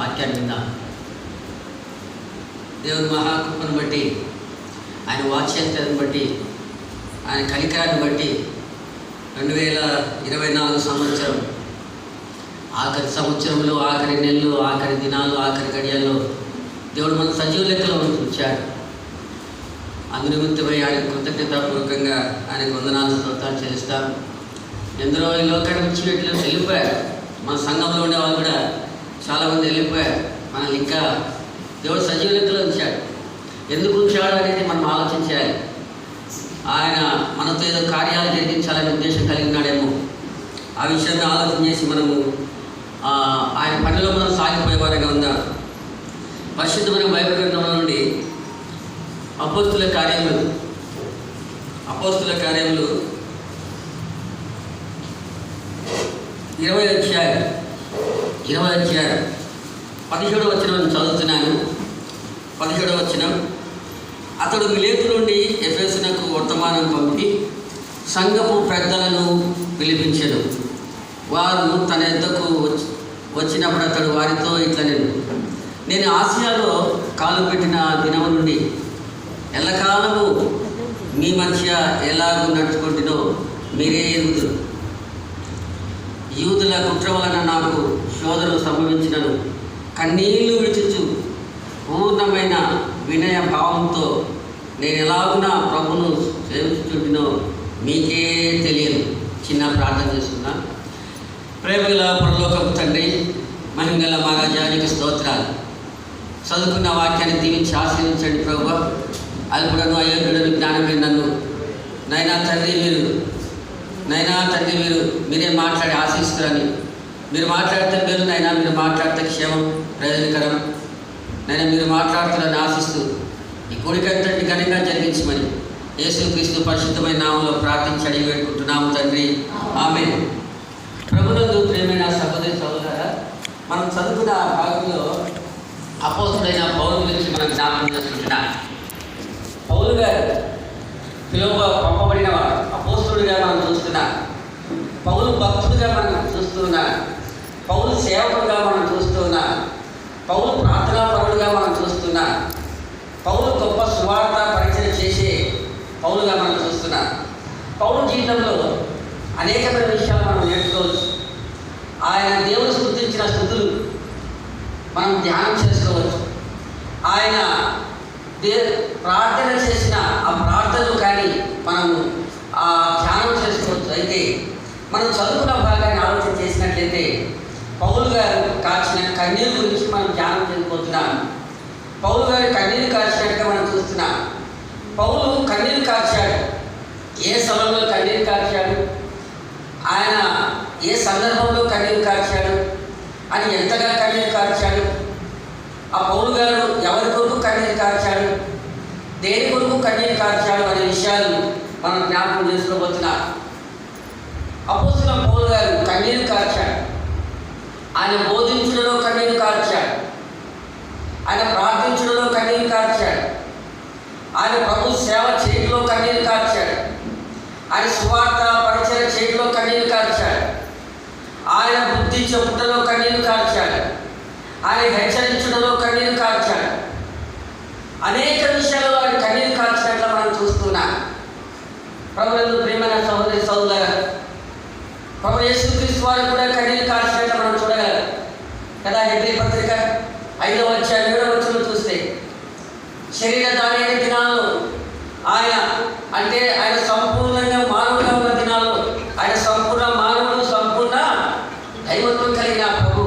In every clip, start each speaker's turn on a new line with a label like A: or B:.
A: వాక్యాన్ని విందాం. దేవుని మహాకృపను బట్టి, ఆయన వాత్సల్యతను బట్టి, ఆయన కనికరాన్ని బట్టి 2024 సంవత్సరం ఆఖరి సంవత్సరంలో, ఆఖరి నెలలు, ఆఖరి దినాలు, ఆఖరి గడియల్లో దేవుడు మన సజీవ లెక్కలో ఉంచాడు. అందునిమిత్తమై ఆయన కృతజ్ఞతాపూర్వకంగా ఆయనకు వందనాలు స్తోత్రాలు చెల్లిస్తాం. ఎందరో ఈ లోకాన్ని నుంచి వెళ్ళిపోయారు. మన సంఘంలో ఉండే వాళ్ళు కూడా చాలామంది వెళ్ళిపోయారు. మనల్ని ఇంకా దేవుడు సజీవ లెక్కలో ఉంచాడు. ఎందుకు ఉంచాడు అనేది మనం ఆలోచించాలి. ఆయన మనతో ఏదో కార్యాలు జరిగించాలనే ఉద్దేశం కలిగి ఉన్నాడేమో. ఆ విషయాన్ని ఆలోచన చేసి మనము ఆయన పనిలో మనం సాగిపోయేవారుగా ఉందాం. పరిశుద్ధమైన బైబిల్ గ్రంథంలో నుండి అపోస్తుల కార్యములు 20 అధ్యాయం 17వ వచనం చదువుతున్నాను. 17వ వచనం. అతడు మిలేతు నుండి ఎఫెసునకు వర్తమానం పంపి సంఘపు పెద్దలను పిలిపించెను. వారు తన యొద్దకు వచ్చినప్పుడు అతడు వారితో ఇట్లనెను, నేను ఆసియాలో కాలు పెట్టిన దినము నుండి ఎల్లకాలము మీ మధ్య ఎలాగూ నడుచుకుంటునో మీరే ఎరుగుదురు. యూదుల కుట్ర వలన నాకు శోధనలు సంభవించినను కన్నీళ్లు విడిచుచు పూర్ణమైన వినయ భావంతో నేను ఎలాగునా ప్రభును సేవించుచుంటునో మీకే తెలియదు. చిన్న ప్రార్థన చేస్తున్నా. ప్రేమగల పరలోకపు తండ్రి, మహిమగల మహారాజానికి స్తోత్రాలు. చదువుకున్న వాక్యాన్ని దీవించి ఆశీర్వించండి ప్రభువా. అల్పుడను అయోగ్యుడను జ్ఞానమే నన్ను నైనా తండ్రి మీరు మీరే మాట్లాడి ఆశిస్తారని, మీరు మాట్లాడితే మీరు నైనా మీరు మాట్లాడితే క్షేమం ప్రయోజనకరం నైనా మీరు మాట్లాడుతారని ఆశిస్తూ ఈ కోరికంతటి ఘనంగా జరిగించమని యేసుక్రీస్తు పరిశుద్ధమైన నామంలో ప్రార్థించి అడిగి పెట్టుకుంటున్నాము తండ్రి, ఆమేన్. ప్రభునందు ప్రియమైన సహోదరి సహోదరులారా, మనం చదువుకున్న భాగంలో అపోస్తుడైన పౌలు గురించి మనం జ్ఞాపకం చేసుకుంటున్నాం. పౌలు గారు పంపబడిన అపోస్తుడిగా మనం చూస్తున్నాం. పౌలు భక్తుడిగా మనం చూస్తున్నాం. పౌలు సేవకుడుగా మనం చూస్తున్నాం. పౌలు ప్రార్థనాపరుడుగా మనం చూస్తున్నాం. పౌలు గొప్ప సువార్త పరిచయం చేసే పౌలుగా మనం చూస్తున్నాం. పౌలు జీవితంలో అనేకమైన విషయాలు మనం నేర్చుకోవచ్చు. ఆయన దేవుడు స్తుతించిన స్తుతులు మనం ధ్యానం చేసుకోవచ్చు. ఆయన ప్రార్థన చేసిన ఆ ప్రార్థనలు కానీ మనము ధ్యానం చేసుకోవచ్చు. అయితే మనం చదువుకున్న భాగాన్ని ఆలోచన చేసినట్లయితే పౌలు గారు కాచిన కన్నీరు గురించి మనం ధ్యానం చేయబోతున్నాం. పౌలు గారు కన్నీరు కార్చినట్టుగా మనం చూస్తున్నాం. పౌలు కన్నీరు కార్చాడు. ఏ సమయంలో కన్నీరు కార్చాడు, ఆయన ఏ సందర్భంలో కన్నీరు కార్చాడు అని, ఎంతగా కన్నీరు కార్చాడు, ఆ పౌలు గారు ఎవరి కొరకు కన్నీరు కార్చాడు, దేని కొరకు కన్నీరు కార్చాడు అనే విషయాలు మనం జ్ఞాపకం చేసుకోబోతున్నాం. అపోస్తలుడైన పౌలు గారు కన్నీరు కార్చాడు. ఆయన బోధించడంలో కన్నీరు కార్చాడు. ఆయన ప్రార్థించడంలో కన్నీరు కార్చాడు. ఆయన ప్రభు సేవ చేయడంలో కన్నీరు కార్చాడు. ఆయన సువార్త పరిచయం చేయడంలో కన్నీరు కార్చాడు. ఆయన బుద్ధి చెప్పుటలో కన్నీరు కార్చాడు. ఆయన హెచ్చరించడంలో కన్నీరు కార్చాడు. అనేక విషయాల్లో ఆయన కన్నీరు కార్చినట్లు మనం చూస్తున్నాం. ప్రభునందు ప్రియమైన సహోదరి సహోదరులారా, ప్రభు యేసుక్రీస్తు వారు కూడా కన్నీరు కార్చినట్లు మనం చూడగలం కదా. హెబ్రీ పత్రిక 5వ అధ్యాయం 7వ వచనం చూస్తే, శరీరధారి అయిన దినాల్లో ఆయన అంటే ఆయన సంపూర్ణంగా మానవుగా ఉన్న దినాల్లో, ఆయన సంపూర్ణ మానవుడు, సంపూర్ణ దైవత్వం కలిగిన ప్రభు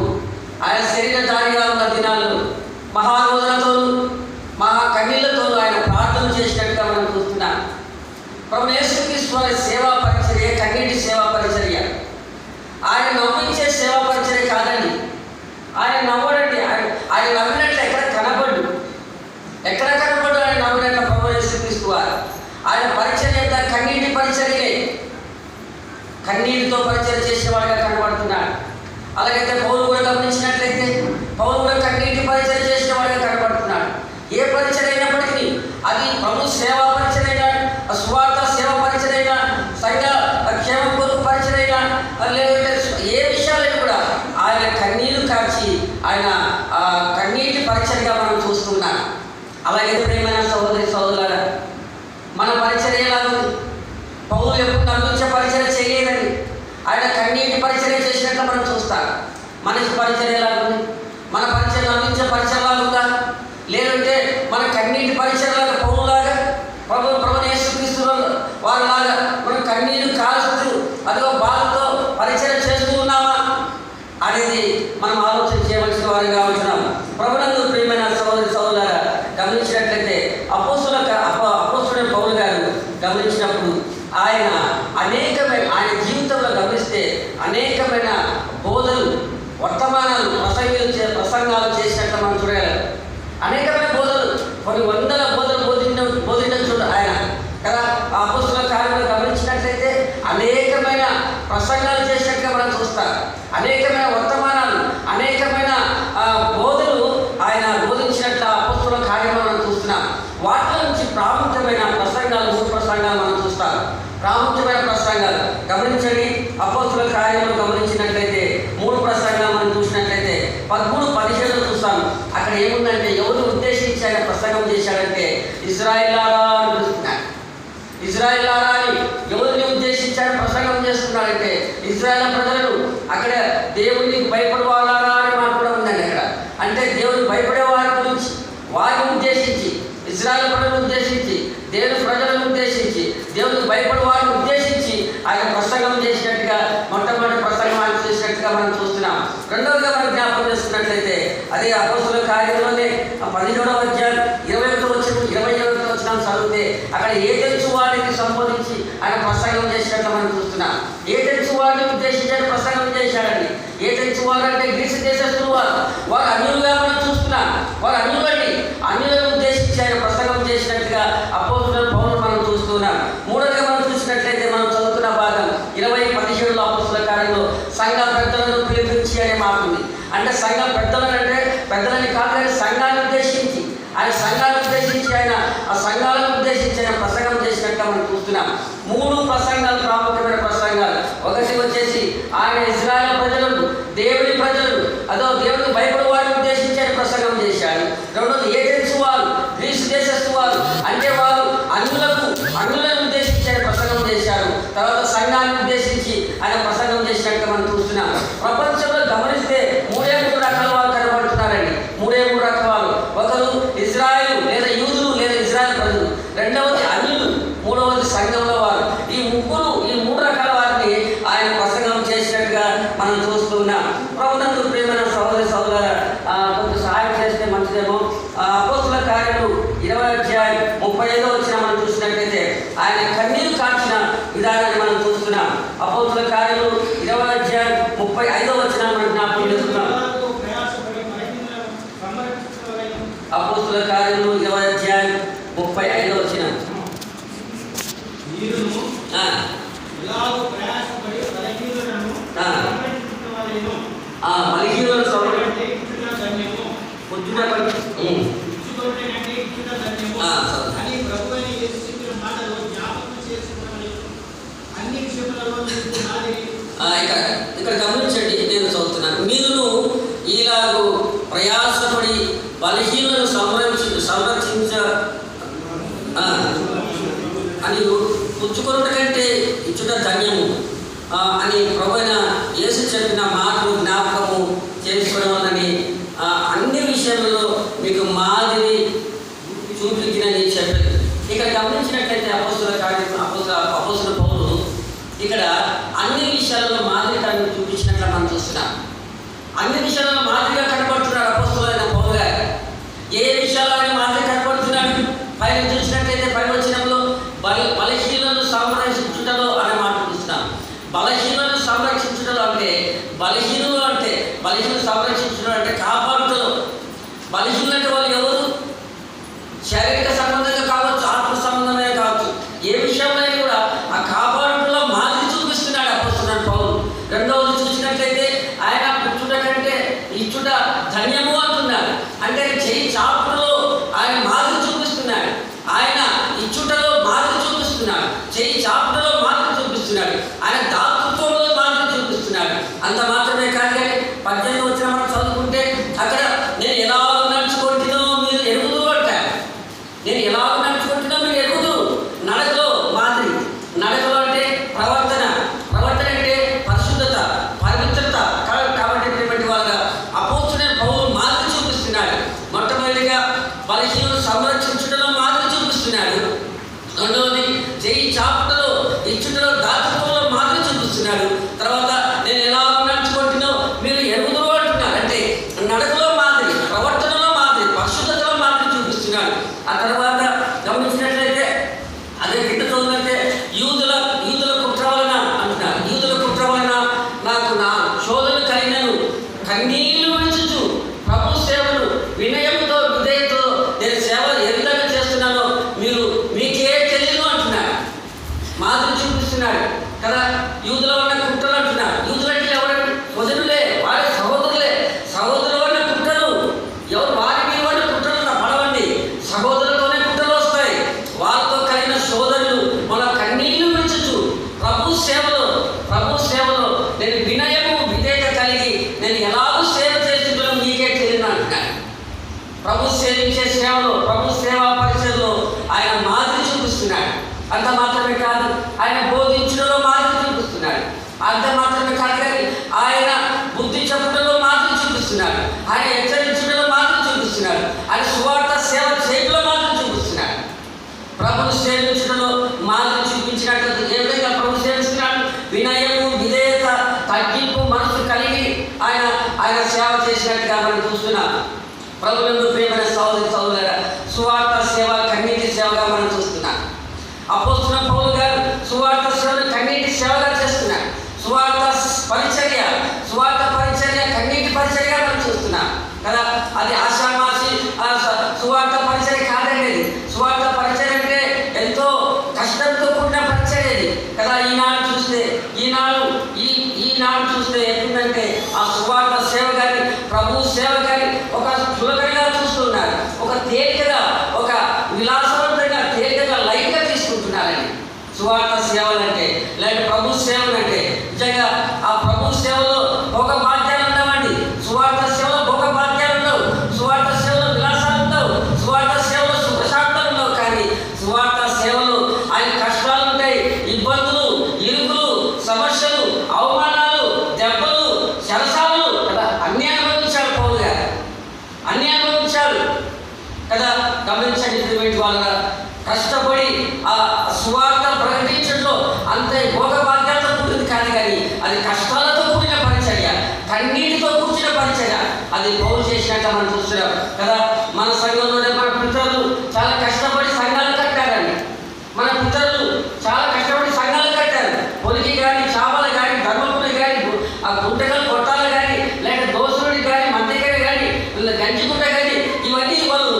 A: ఆయన శరీరధారిగా ఉన్న దినాల్లో మహారోదనతోనూ మహా కన్నీళ్లతోనూ ఆయన ప్రార్థన చేసినట్టుగా మనం చూస్తున్నాం. ప్రభు యేసుక్రీస్తు వారి సేవా పరిచర్య కన్నీటి సేవా పరిచర్య. ఆయన నవ్వించే సేవా పరిచర్య కాదండి. ఆయన నవ్వడండి. ఆయన నవ్వినట్లు ఎక్కడ కనబడు ఆయన నవ్వినట్లు ప్రభు యేసుక్రీస్తు వారు. ఆయన పరిచర్య కన్నీటి పరిచర్యలే. కన్నీటితో పరిచర్య చేసేవాడుగా కనబడుతున్నాడు. అలాగైతే పౌలు కూడా గమనించినట్లయితే పౌలు కూడా కన్నీటి పరిచర్య చేసిన వాడుగా కనబడుతున్నాడు. ఏ పరిచర్య అయినప్పటికీ అది ప్రభు సేవా పరిచర్య అయినా, సువార్త సేవ పరిచర్య అయినా, సంఘ క్షేమ కొరకు పరిచర్య అయినా, లేదంటే ఏ విషయాలైనా కూడా ఆయన కన్నీరు కార్చి ఆయన కన్నీటి పరిచర్గా మనం చూస్తున్నాం. అలాగే ప్రియమైన సహోదరి సహోదరులారా, మన పరిచర్య ఎలా ఉంది? పౌలు ఎప్పుడు నమ్మించే పరిచర్య చేయలేదని ఆయన కన్నీటి పరిచర్య చేసినట్లు మనం చూస్తాం. మనకి పరిచర్య ఎలా ఉంది? మన పరిచయం నమ్మించే పరిచయం లాగా లేదంటే మన కన్నీటి పరిచయలాగా పౌరులాగా ప్రభుని యేసుక్రీస్తు వారిలాగా మనం కన్నీరు కాల్చుతూ అదిగో బాధతో పరిచయం చేస్తూ ఉన్నామా అనేది మనం ఆలోచన చేయవలసిన వారిగా ఉంటున్నాం. ప్రభునందు ప్రియమైన సహోదరి సహోదరులారా, గమనించినట్లయితే అపోస్తలుడైన పౌలు గారు గమనించినప్పుడు ఆయన ఆయన జీవితంలో గమనిస్తే అనేకమైన బోధలు, వర్తమానాలు, ప్రసంగాలు చేసినట్లు మనం చూడగలం. అనేకమైన బోధలు, కొన్ని వందల బోధలు బోధించు ఆయన కదా. ఆ అపోస్తలుల కార్యంలో గమనించినట్లయితే అనేకమైన ప్రసంగాలు చేసినట్టుగా మనం చూస్తాం. అనేకమైన వర్తమానాలు, అనేకమైన బోధలు ఆయన బోధించినట్లు అపోస్తలుల కార్యంలో మనం చూస్తున్నాం. వాటి నుంచి ప్రాముఖ్యమైన ప్రసంగాలు, 3 ప్రసంగాలు మనం చూస్తాం. ప్రాముఖ్యమైన ప్రసంగాలు గమనించండి. అపోస్తలుల కార్యంలో గమనించినట్లయితే 3 ప్రసంగాలు మనం చూసినట్లయితే 13-17 చూస్తాం. అక్కడ ఏముందంటే, ఎవరు ఉద్దేశించి ఆయన ప్రసంగం చేశాడంటే ఇశ్రాయేలులారా అని పిలుస్తున్నాడు. ఇశ్రాయేలులారా అని ఎవరిని ఉద్దేశించి ఆయన ప్రసంగం చేస్తున్నాడంటే ఇశ్రాయేలు ప్రజలను. అక్కడ దేవునికి భయపడేవాళ్ళారా అని మాట కూడా ఉందండి అక్కడ. అంటే దేవునికి భయపడే వారి గురించి, వారిని ఉద్దేశించి, ఇశ్రాయేలు ప్రజలను ఉద్దేశించి, దేవుని ప్రజలను ఉద్దేశించి, దేవునికి భయపడే వారిని ఉద్దేశించి ఆయన ప్రసంగం చేసినట్టుగా, మొట్టమొదటి ప్రసంగం ఆయన చేసినట్టుగా మనం చూస్తున్నాం. రెండవదిగా మనం జ్ఞాపకం చేసుకున్నట్లయితే అదే అపోస్తలుల కార్యంలోనే 17వ అధ్యాయం 21 వచనం చదివితే అక్కడ ఏథెన్సు వారిని సంబోధించి ఆయన ప్రసంగం చేసినట్లు మనం చూస్తున్నాం. ఏథెన్సు వారిని ఉద్దేశించి ప్రసంగం చేశాడండి. ఏథెన్సు వారు అంటే గ్రీసు దేశస్తులు వారు అన్యులుగా మనం చూస్తున్నాం. వారు అన్యులండి. అన్యులను ఉద్దేశించి ఆయన ప్రసంగం చేసినట్టుగా అపోస్తలుల పౌలు మనం చూస్తున్నాం. మూడవదిగా మనం చూసినట్లయితే మనం చదువుతున్న భాగం 20-17 అపోస్తలుల కార్యంలో సంఘ పెద్దలను పిలిపించి అనే మాట ఉంది. అంటే సంఘ పెద్దలనంటే పెద్దలని కాదు కానీ సంఘాన్ని ఉద్దేశించి, ఆయన సంఘాలను ఉద్దేశించి ఆ సంఘాలను ఉద్దేశించి ఆయన ప్రసంగం చేసినట్టుగా మనం చూస్తున్నాం. 3 ప్రసంగాలు, ప్రాముఖ్యమైన ప్రసంగాలు. ఒకటి వచ్చేసి ఆయన ఇశ్రాయేలు ప్రజలను, దేవుని ప్రజలు, అదో దేవుడికి భయపడే వారిని ఉద్దేశించి ఆయన ప్రసంగం చేశాడు. రెండోది ఏథెన్సు వారు, గ్రీసు దేశస్తు వారు, అంటే వారు అన్యులను ఉద్దేశించి ఆయన ప్రసంగం చేశారు. తర్వాత సంఘాన్ని ఉద్దేశించి ఆయన ప్రసంగం చేసినట్టుగా మనం చూస్తున్నాం. ప్రపంచంలో గమనిస్తే 3 రకాల వారు కనబడుతున్నారండి. 3 రకాలు. ఒకరు ఇజ్రాయేలు లేదా యూదులు లేదా ఇజ్రాయేల్ ప్రజలు, రెండవది అన్యులు, మూడవది సంఘంలో వారు. ఈ 3 రకాల వారిని ఆయన ప్రసంగం చేసినట్టుగా మనం చూస్తున్నాం. ప్రభునందు ప్రియమైన సహోదరి సహోదరులారా, కొంచెం సహాయం చేస్తే మంచిదేమో. అపోస్తలుల కార్యాలు 20వ అధ్యాయం 35వ వచనం మనం చూసినట్లయితే ఆయన కన్నీరు కాచిన విధానాన్ని మనం చూస్తున్నాం. అపోస్తలుల కార్యాలు 20వ అధ్యాయం 35వ వచనం మనం జ్ఞాపకం చేస్తున్నాం. అపోస్తలుల కార్యాలు 20వ అధ్యాయం 35వ వచనం. బలహీనులను ఇక్కడ గమనించండి, నేను చదువుతున్నాను. మీరు ఇలాగూ ప్రయాసపడి బలహీనులను సంరక్షించ అని పుచ్చుకొనుట కంటే ఇచ్చుట ధన్యము అని ప్రభువైన యేసు చెప్పిన మాటలు జ్ఞాపకము చేసుకోవడం వల్లని అన్ని విషయంలో మీకు మాదిరి చూపించినని చెప్పారు. ఇక్కడ గమనించినట్లయితే అపోస్తలుల పౌలు ఇక్కడ అన్ని విషయాలలో మాదిరికరణ చూపించినట్లు మనం చూస్తున్నాం. అన్ని విషయాలలో మాదిరిగా కనబడుతున్నాడు అపోస్తలుడైన పౌలు గారు. ఏ విషయాల్లో ఆయన మాదిరి కనబడుతున్నాడు? పైన చూసినట్లయితే పై వచనంలో బలహీనులను సంరక్షించుటలో అనే మాట చూస్తున్నాం. బలహీనులను సంరక్షించడం అంటే బలహీనులు సంరక్షించడం అంటే కాపాడుటలో. బలహీనులు అంటే వాళ్ళు ఎవరు? శారీరక సంబంధంగా కావచ్చు, ఆత్మ సంబంధమే కావచ్చు, ఏ విషయంలో కూడా ఆ కాపాడుటలో మాదిరి చూపిస్తున్నాడు అపోస్తలుడైన పౌలు. రెండవది చూసినట్లయితే ఆయన పుచ్చుట కంటే ఇచ్చుట ధన్యము అంటున్నాడు. అంటే చేయి చాపుటలో ఆయన మాదిరి చూపిస్తున్నాడు. ఆయన ఇచ్చుటలో మాదిరి చూపిస్తున్నాడు. చేయి చాపుటలో మాదిరి చూపిస్తున్నాడు. ఆయన దాతృత్వంలో మాదిరి చూపిస్తున్నాడు. అంత మాత్రమే కాదు కానీ 18వ వచనం మనం చదువుకుంటే పరిచర్యగా మనం చూస్తున్నాం. ప్రభువునందు ప్రియమైన సహోదరి సహోదరులారా, సువార్త సేవ కన్నీటి సేవగా మనం చూస్తున్నాం. అపోస్తలుడైన పౌలు గారు సువార్త సేవను కన్నీటి సేవగా చేస్తున్నారు. సువార్త పరిచర్య కన్నీటి పరిచర్యగా మనం చూస్తున్నాం కదా. అది ఆషామాషి సువార్త పరిచర్య కాదండి. సువార్త పరిచర్య అంటే ఎంతో కష్టంతో కూడిన పరిచర్య అది కదా. ఈనాడు చూస్తే ఎట్లుందంటే ఆ సువార్త సేవ కానీ ప్రభు సేవ కానీ ఒక చులకనగా చూస్తున్నారు, ఒక తేలికగా, ఒక విలాసవంతంగా తేలికగా లైట్గా తీసుకుంటున్నారని. సువార్త సేవలంటే లేదంటే ప్రభు సేవలంటే నిజంగా ఆ ప్రభు సేవలో ఒక బాధ్యాలు ఉండవండి. సువార్త సేవలో ఒక బాధ్యాలు ఉండవు, సువార్త సేవలో విలాసాలు ఉండవు, సువార్త సేవలో సుఖశాంతాలు ఉండవు. కానీ సువార్త సేవలో ఆయన కష్టాలు ఉంటాయి, ఇబ్బందులు, ఇరుకులు, సమస్యలు, అవమానాలు, దెబ్బలు, శరసాలు కదా అన్నీ అనుభవించాడు పౌలు గారు, అన్నీ అనుభవించాడు కదా. గమనించండి ప్రియమైన వాళ్ళ, కష్టపడి ఆ సువార్త ప్రకటించడంలో అంత భోగభాగ్యాలతో కూడింది కాదు, కానీ అది కష్టాలతో కూడిన పరిచర్య, కన్నీటితో కూర్చిన పరిచర్య. అది పౌలు చేసినట్టు మనం చూస్తున్నాం కదా. మన సంఘంలోనే మన పితరులు చాలా కష్టపడి సంఘాలు కట్టారండి. మన పితరులు చాలా కష్టపడి సంఘాలు కట్టారు. పొలికి కానీ, చాపలు కానీ, ధర్మపురి కానీ, ఆ గుంటగలు కొట్టాలు కానీ, లేక దోసుడి కానీ, మధ్యకరి కానీ, గంజిగుంట కానీ, ఇవన్నీ వాళ్ళు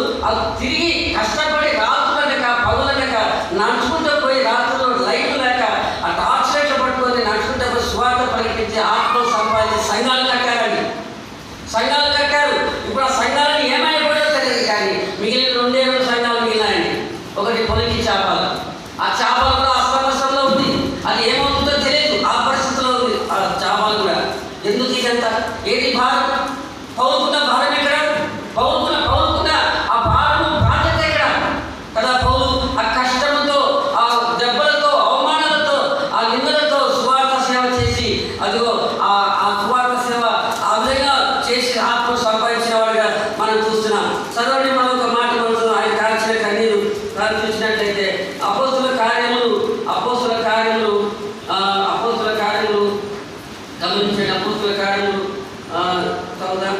A: తిరిగి కష్టపడి రాత్రులనక పగులనక నడుచుకుంటూ పోయి రాత్రులు లైట్లు లేక ఆ టార్చ్ లైట్లు పట్టుకొని నడుచుకుంటూ పోయి సువార్త ప్రకటించి ఆత్మలు సంపాదించి సంఘాలు కట్టారండి, సంఘాలు కట్టారు. ఇప్పుడు ఆ సంఘాలను ఏమైపోయో తెలియదు, కానీ మిగిలిన 2 సంఘాలు మిగిలినాయండి. ఒకటి పొలికి చేపలు, ఆ చేపలు కూడా అస్తమస్తంలో ఉంది, అది ఏమవుతుందో తెలియదు, ఆ పరిస్థితిలో ఉంది ఆ చేపలు కూడా. ఎందుకు ఇదంతా? ఏది భారం? పౌరుకున్న భారం ఎక్కడ? పౌరుకున్న ఆ భారము బాధ్యత ఎక్కడ కదా. పౌరు ఆ కష్టంతో, ఆ దెబ్బలతో, అవమానాలతో, ఆ నిందలతో సువార్త సేవ చేసి అదిగో ఆ సువార్త సేవ ఆ విధంగా చేసి ఆత్మ సంపాదించిన వాడిగా మనం చూస్తున్నాం. చదవండి, మనం ఒక మాట మనం ఆయన కాల్చిన కన్నీరు చూసినట్లయితే అపోస్తుల కార్యములు గమనించండి. అపోస్తుల కార్యములు చదువుదాం.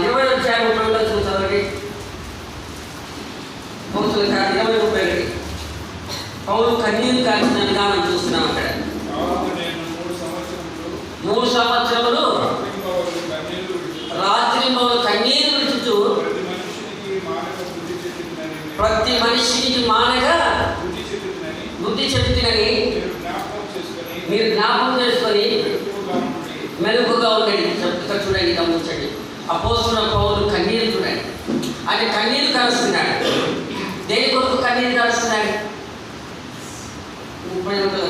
A: 20వ అధ్యాయం 30వ వచనం చదవండి. అపోస్తుల కార్యం 20:31. పౌలు కన్నీరు కాల్చినట్టుగా మనం చూస్తున్నాం అక్కడ. 3 సంవత్సరములు రాత్రింబవళ్ళు కన్నీరు విడుచుచు ప్రతి మనిషికి మానగా బుద్ధి చెబుతున్నని మీరు జ్ఞాపకం చేసుకొని మెలుగుగా ఉండండి. చెప్తా చూడండి, గమనించండి. అపోస్తుల పౌలు కన్నీరు చూడండి, ఆయన కన్నీరు కారుస్తున్నాడు. దేని కొరకు కన్నీరు కారుస్తున్నాడు? 30వ